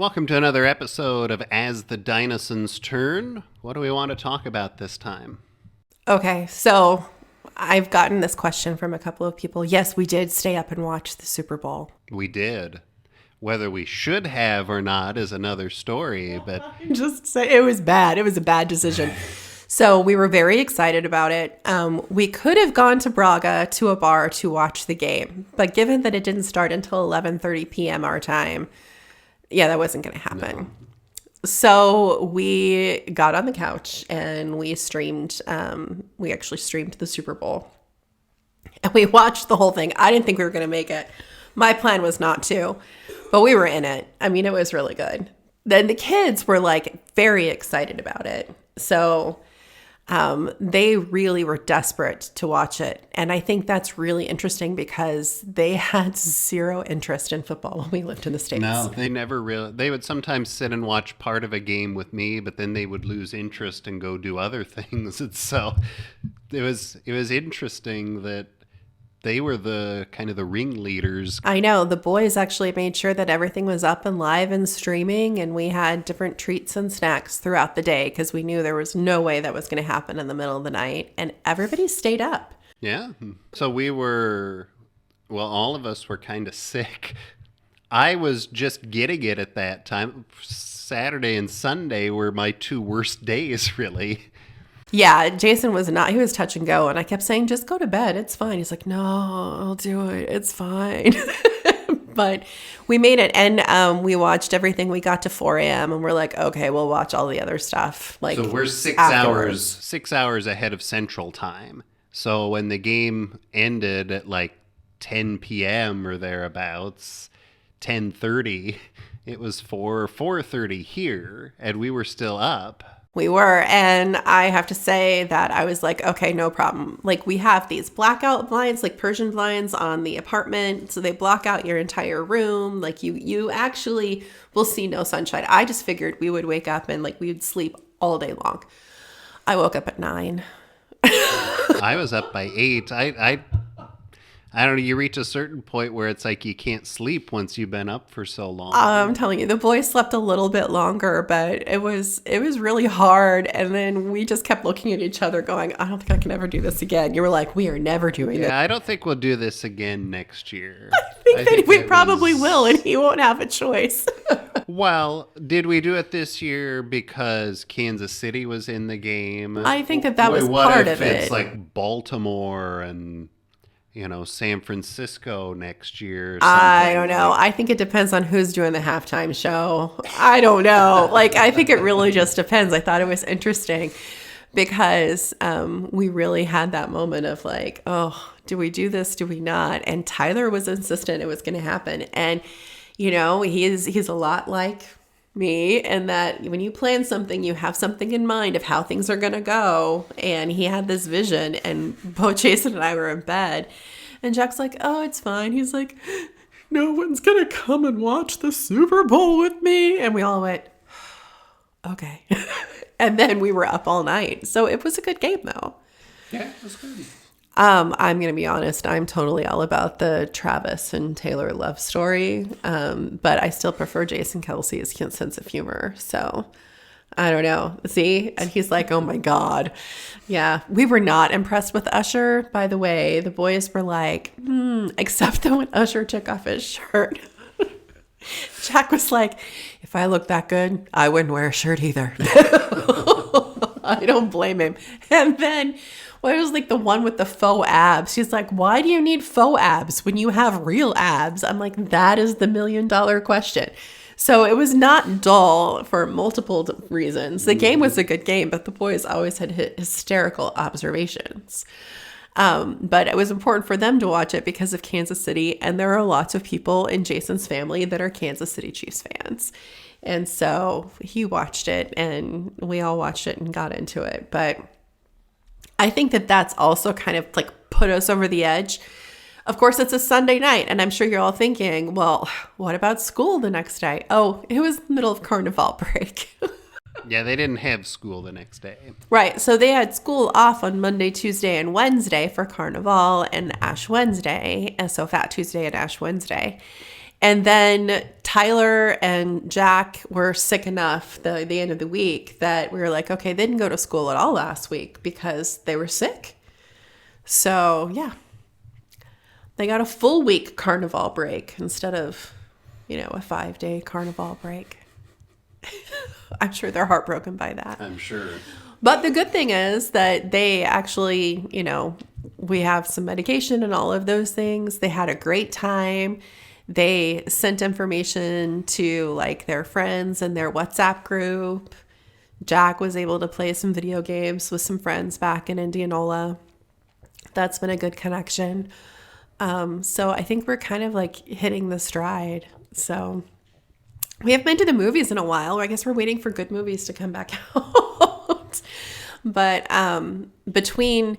Welcome to another episode of As the Dinosaurs Turn. What do we want to talk about this time? Okay, so I've gotten this question from a couple of people. Yes, we did stay up and watch the Super Bowl. We did. Whether we should have or not is another story, but Just say it was bad. It was a bad decision. So we were very excited about it. We could have gone to Braga to a bar to watch the game, but given that it didn't start until 11:30 p.m. our time, yeah, that wasn't going to happen. No. So we got on the couch and we streamed. We actually streamed the Super Bowl, and we watched the whole thing. I didn't think we were going to make it. My plan was not to, but we were in it. I mean, it was really good. Then the kids were like very excited about it. So they really were desperate to watch it. And I think that's really interesting because they had zero interest in football when we lived in the States. no, they never really. They would sometimes sit and watch part of a game with me, but then they would lose interest and go do other things. And so it was interesting that they were the kind of the ringleaders. I know. The boys actually made sure that everything was up and live and streaming, and we had different treats and snacks throughout the day because we knew there was no way that was going to happen in the middle of the night, and everybody stayed up. Yeah. So all of us were kind of sick. I was just getting it at that time. Saturday and Sunday were my two worst days, really. Yeah, Jason was not, he was touch and go, and I kept saying, just go to bed. It's fine. He's like, no, I'll do it. It's fine. But we made it, and we watched everything. We got to 4 a.m., and we're like, okay, we'll watch all the other stuff. Like, So we're 6 afterwards. hours, 6 hours ahead of Central Time. So when the game ended at like 10 p.m. or thereabouts, 10:30, it was 4:30 here, and we were still up. We were, and I have to say that I was like, okay, no problem. Like, we have these blackout blinds, like Persian blinds on the apartment, so they block out your entire room. Like, you actually will see no sunshine. I just figured we would wake up and like we would sleep all day long. I woke up at 9. I was up by 8. I don't know, you reach a certain point where it's like you can't sleep once you've been up for so long. I'm telling you, the boys slept a little bit longer, but it was really hard. And then we just kept looking at each other going, I don't think I can ever do this again. You were like, we are never doing this. Yeah, I don't think we'll do this again next year. I think we probably will, and he won't have a choice. Well, did we do it this year because Kansas City was in the game? I think that was What part if of it's it. like Baltimore and, San Francisco next year? Or I something? don't know. I think it depends on who's doing the halftime show. I don't know. Like, I think it really just depends. I thought it was interesting because we really had that moment of like, oh, do we do this? Do we not? And Tyler was insistent it was going to happen. And, he's a lot like me, and that when you plan something, you have something in mind of how things are going to go. And he had this vision, and both Jason and I were in bed, and Jack's like, oh, it's fine. He's like, no one's going to come and watch the Super Bowl with me. And we all went, okay. And then we were up all night. So it was a good game, though. Yeah, it was good. I'm going to be honest. I'm totally all about the Travis and Taylor love story. But I still prefer Jason Kelsey's sense of humor. So I don't know. See? And he's like, oh my God. Yeah. We were not impressed with Usher, by the way. The boys were like, except that when Usher took off his shirt. Jack was like, if I look that good, I wouldn't wear a shirt either. I don't blame him. And then, it was like the one with the faux abs. She's like, why do you need faux abs when you have real abs? I'm like, that is the $1 million question. So it was not dull for multiple reasons. The game was a good game, but the boys always had hysterical observations. But it was important for them to watch it because of Kansas City. And there are lots of people in Jason's family that are Kansas City Chiefs fans. And so he watched it, and we all watched it and got into it. But I think that that's also kind of like put us over the edge. Of course, it's a Sunday night, and I'm sure you're all thinking, well, what about school the next day? Oh, it was the middle of Carnival break. Yeah, they didn't have school the next day. Right. So they had school off on Monday, Tuesday, and Wednesday for Carnival and Ash Wednesday. And so Fat Tuesday and Ash Wednesday. And then Tyler and Jack were sick enough the end of the week that we were like, okay, they didn't go to school at all last week because they were sick. So, yeah. They got a full week carnival break instead of, a 5-day carnival break. I'm sure they're heartbroken by that. I'm sure. But the good thing is that they actually, we have some medication and all of those things. They had a great time. They sent information to like their friends and their WhatsApp group. Jack was able to play some video games with some friends back in Indianola. That's been a good connection. So I think we're kind of like hitting the stride. So we haven't been to the movies in a while. I guess we're waiting for good movies to come back out. But between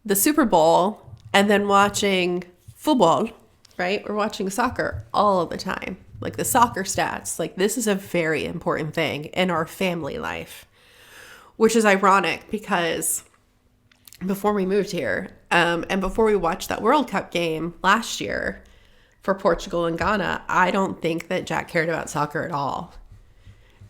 the Super Bowl and then watching football, right? We're watching soccer all of the time. Like the soccer stats. Like this is a very important thing in our family life, which is ironic because before we moved here and before we watched that World Cup game last year for Portugal and Ghana, I don't think that Jack cared about soccer at all.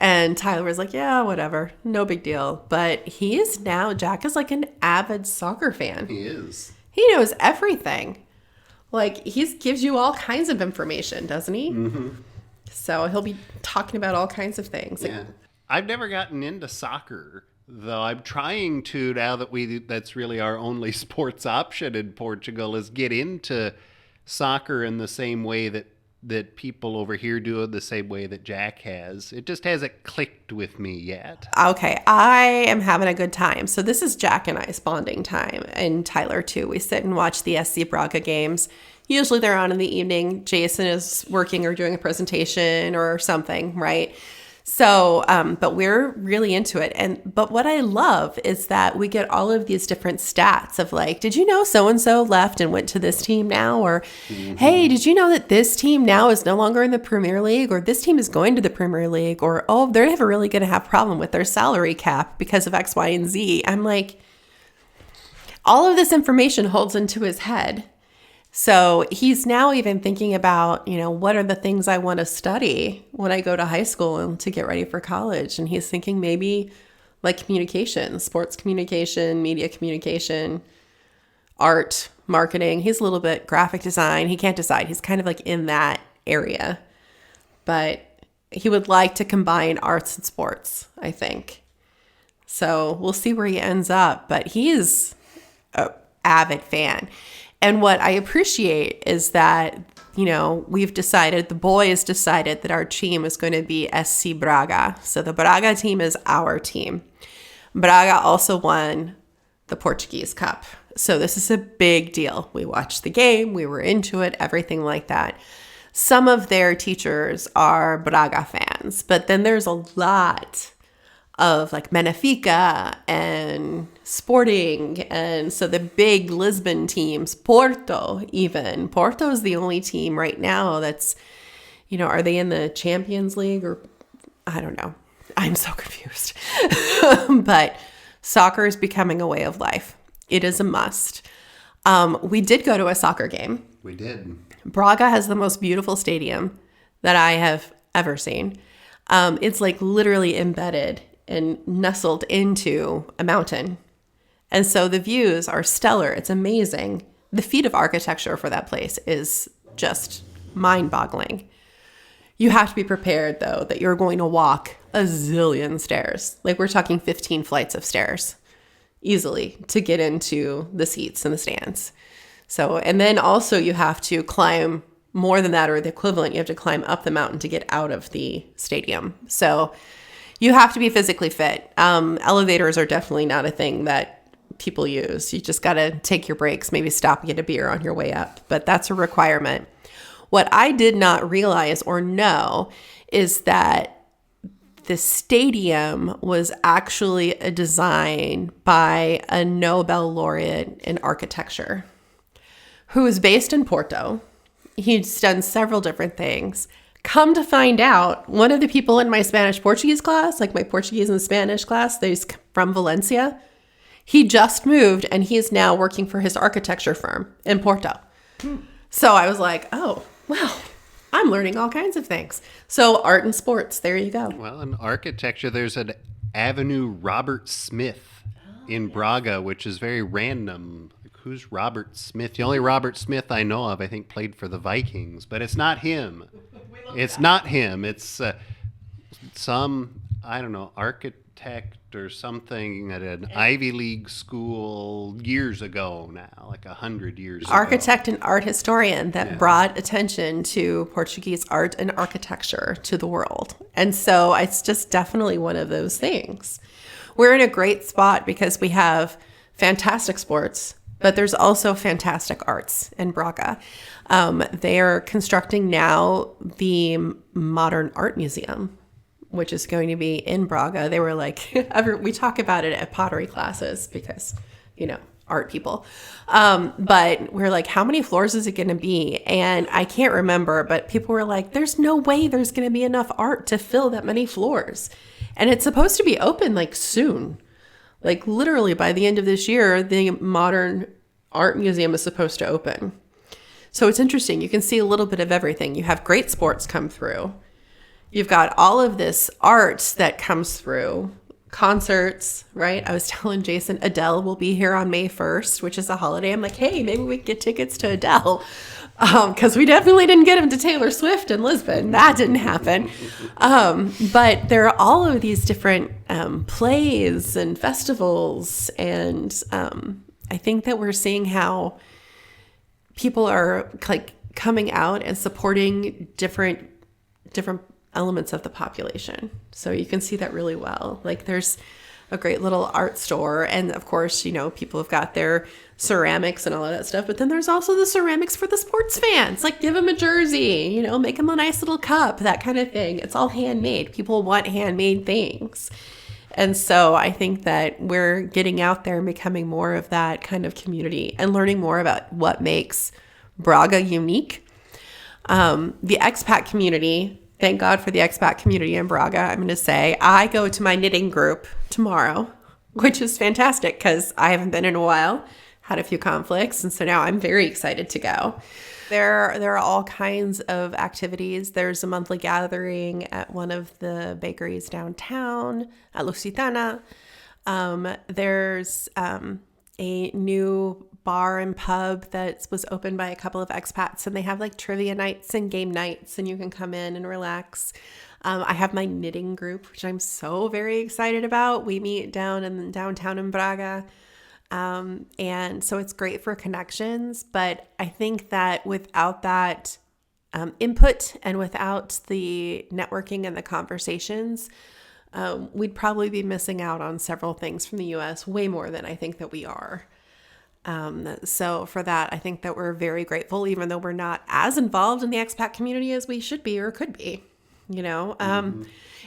And Tyler was like, yeah, whatever. No big deal. But Jack is like an avid soccer fan. He is. He knows everything. Like, he gives you all kinds of information, doesn't he? Mm-hmm. So he'll be talking about all kinds of things. Yeah. I've never gotten into soccer, though. I'm trying to, now that that's really our only sports option in Portugal, is get into soccer in the same way that people over here do it, the same way that Jack has. It just hasn't clicked with me yet. Okay, I am having a good time. So this is Jack and I's bonding time, and Tyler too. We sit and watch the SC Braga games. Usually they're on in the evening. Jason is working or doing a presentation or something, right? So, but we're really into it. But what I love is that we get all of these different stats of like, did you know so-and-so left and went to this team now? Or, hey, did you know that this team now is no longer in the Premier League? Or this team is going to the Premier League? Or, oh, they're never really going to have a problem with their salary cap because of X, Y, and Z. I'm like, all of this information holds into his head. So he's now even thinking about, what are the things I want to study when I go to high school and to get ready for college? And he's thinking maybe like communication, sports communication, media communication, art, marketing. He's a little bit graphic design. He can't decide. He's kind of like in that area. But he would like to combine arts and sports, I think. So we'll see where he ends up. But he is an avid fan. And what I appreciate is that, we've decided, the boys decided that our team is going to be SC Braga. So the Braga team is our team. Braga also won the Portuguese Cup. So this is a big deal. We watched the game. We were into it, everything like that. Some of their teachers are Braga fans, but then there's a lot of like Benfica and Sporting, and so the big Lisbon teams, Porto even. Porto is the only team right now that's, are they in the Champions League or I don't know. I'm so confused. But soccer is becoming a way of life. It is a must. We did go to a soccer game. We did. Braga has the most beautiful stadium that I have ever seen. It's like literally embedded and nestled into a mountain. And so the views are stellar. It's amazing. The feat of architecture for that place is just mind-boggling. You have to be prepared, though, that you're going to walk a zillion stairs. Like we're talking 15 flights of stairs easily to get into the seats and the stands. So, and then also you have to climb more than that or the equivalent. You have to climb up the mountain to get out of the stadium. So you have to be physically fit. Elevators are definitely not a thing that people use. You just got to take your breaks, maybe stop and get a beer on your way up. But that's a requirement. What I did not realize or know is that the stadium was actually a design by a Nobel laureate in architecture who is based in Porto. He's done several different things. Come to find out, one of the people in my Spanish-Portuguese class, like my Portuguese and Spanish class, he's from Valencia. He just moved and he is now working for his architecture firm in Porto. So I was like, oh, well, I'm learning all kinds of things. So art and sports, there you go. Well, in architecture, there's an Avenue Robert Smith in Braga, which is very random. Like, who's Robert Smith? The only Robert Smith I know of, I think, played for the Vikings, but it's not him. It's not him. It's some, I don't know, architect or something at an Ivy League school years ago now, like 100 years ago. Architect and art historian that brought attention to Portuguese art and architecture to the world. And so it's just definitely one of those things. We're in a great spot because we have fantastic sports, but there's also fantastic arts in Braga. They are constructing now the Modern Art Museum, which is going to be in Braga. They were like, we talk about it at pottery classes because, art people. But we're like, how many floors is it going to be? And I can't remember, but people were like, there's no way there's going to be enough art to fill that many floors. And it's supposed to be open like soon. Like literally by the end of this year, the Modern Art Museum is supposed to open. So it's interesting. You can see a little bit of everything. You have great sports come through. You've got all of this art that comes through, concerts, right? I was telling Jason, Adele will be here on May 1st, which is a holiday. I'm like, hey, maybe we can get tickets to Adele. Because we definitely didn't get them to Taylor Swift in Lisbon. That didn't happen. But there are all of these different plays and festivals. And I think that we're seeing how people are like coming out and supporting different elements of the population. So you can see that really well. Like there's a great little art store. And of course, people have got their ceramics and all of that stuff. But then there's also the ceramics for the sports fans. Like give them a jersey, make them a nice little cup, that kind of thing. It's all handmade. People want handmade things. And so I think that we're getting out there and becoming more of that kind of community and learning more about what makes Braga unique. The expat community, thank God for the expat community in Braga. I'm going to say I go to my knitting group tomorrow, which is fantastic because I haven't been in a while, had a few conflicts. And so now I'm very excited to go. There are all kinds of activities. There's a monthly gathering at one of the bakeries downtown at Lusitana. There's a new bar and pub that was opened by a couple of expats, and they have like trivia nights and game nights, and you can come in and relax. I have my knitting group, which I'm so very excited about. We meet downtown in Braga. And so it's great for connections, but I think that without that input and without the networking and the conversations, we'd probably be missing out on several things from the US, way more than I think that we are. So for that, I think that we're very grateful, even though we're not as involved in the expat community as we should be or could be,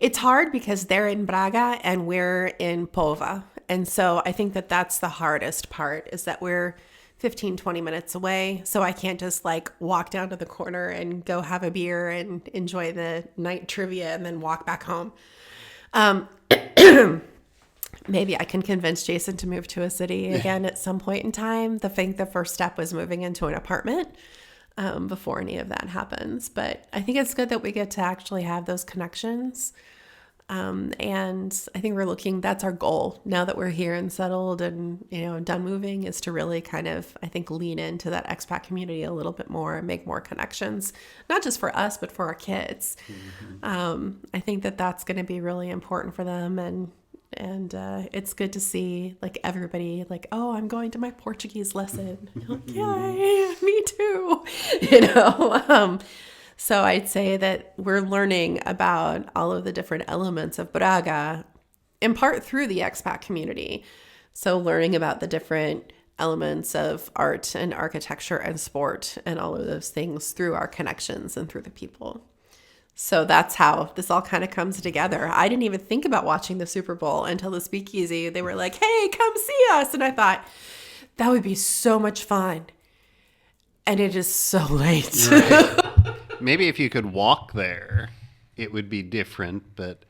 It's hard because they're in Braga and we're in Pova. And so I think that that's the hardest part, is that we're 15, 20 minutes away. So I can't just like walk down to the corner and go have a beer and enjoy the night trivia and then walk back home. Maybe I can convince Jason to move to a city again at some point in time. I think the first step was moving into an apartment before any of that happens. But I think it's good that we get to actually have those connections. And I think that's our goal now that we're here and settled and, done moving, is to really kind of, I think, lean into that expat community a little bit more and make more connections, not just for us, but for our kids. Mm-hmm. I think that that's going to be really important for them. And it's good to see like everybody like, oh, I'm going to my Portuguese lesson. Like, yay, me too. So I'd say that we're learning about all of the different elements of Braga, in part through the expat community. So learning about the different elements of art and architecture and sport and all of those things through our connections and through the people. So that's how this all kind of comes together. I didn't even think about watching the Super Bowl until the Speakeasy. They were like, hey, come see us. And I thought, that would be so much fun. And it is so late. Right. Maybe if you could walk there, it would be different. But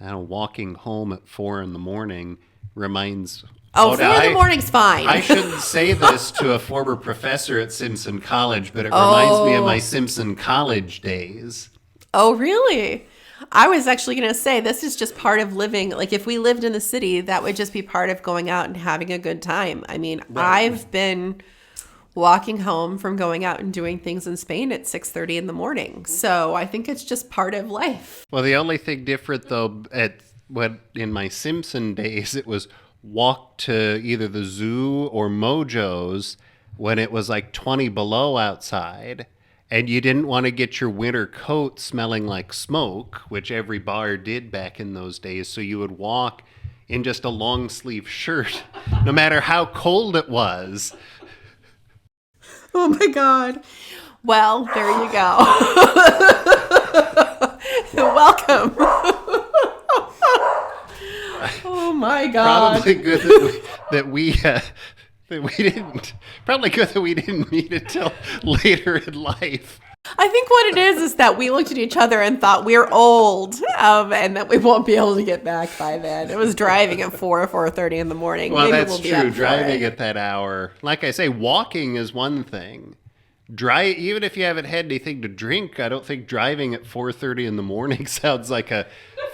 walking home at 4 a.m. reminds Oh, Oh, 4 in the morning's fine. I shouldn't say this to a former professor at Simpson College, but it reminds me of my Simpson College days. Oh, really? I was actually going to say this is just part of living. Like if we lived in the city, that would just be part of going out and having a good time. I mean, Right. I've been walking home from going out and doing things in Spain at 6:30 in the morning. So I think it's just part of life. Well, the only thing different though, in my Simpson days, it was walk to either the zoo or Mojo's when it was like 20 below outside, and you didn't want to get your winter coat smelling like smoke, which every bar did back in those days. So you would walk in just a long sleeve shirt, no matter how cold it was. Oh my God. Well, there you go. Welcome. Oh my God. Probably good that we didn't. Probably good that we didn't meet until later in life. I think what it is that we looked at each other and thought we're old, and that we won't be able to get back by then. It was driving at 4:30 in the morning. Well, Maybe that's we'll be up true. for Driving it. at that hour, like I say, walking is one thing. Even if you haven't had anything to drink, I don't think driving at 4:30 in the morning sounds like a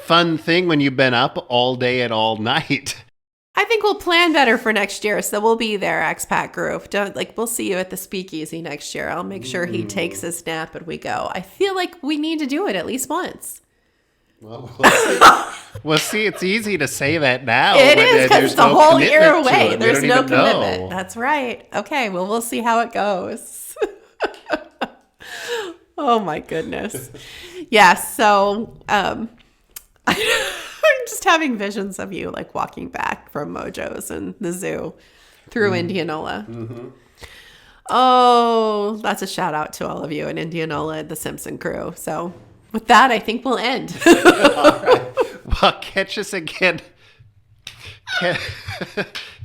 fun thing when you've been up all day and all night. I think we'll plan better for next year, so we'll be there, expat group. We'll see you at the speakeasy next year. I'll make sure he takes his nap and we go. I feel like we need to do it at least once. Well, we'll see. Well, see, it's easy to say that now. It but, is because there's it's a no whole commitment year to away. it. We There's don't no even commitment. know. That's right. Okay, well, we'll see how it goes. Oh my goodness. Yes. So, I'm just having visions of you like walking back from Mojo's and the zoo through Indianola. Mm-hmm. Oh, that's a shout out to all of you in Indianola, the Simpson crew. So with that, I think we'll end. All right. Well, catch us again.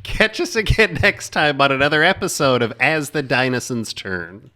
Catch us again next time on another episode of As the Dinosaurs Turn.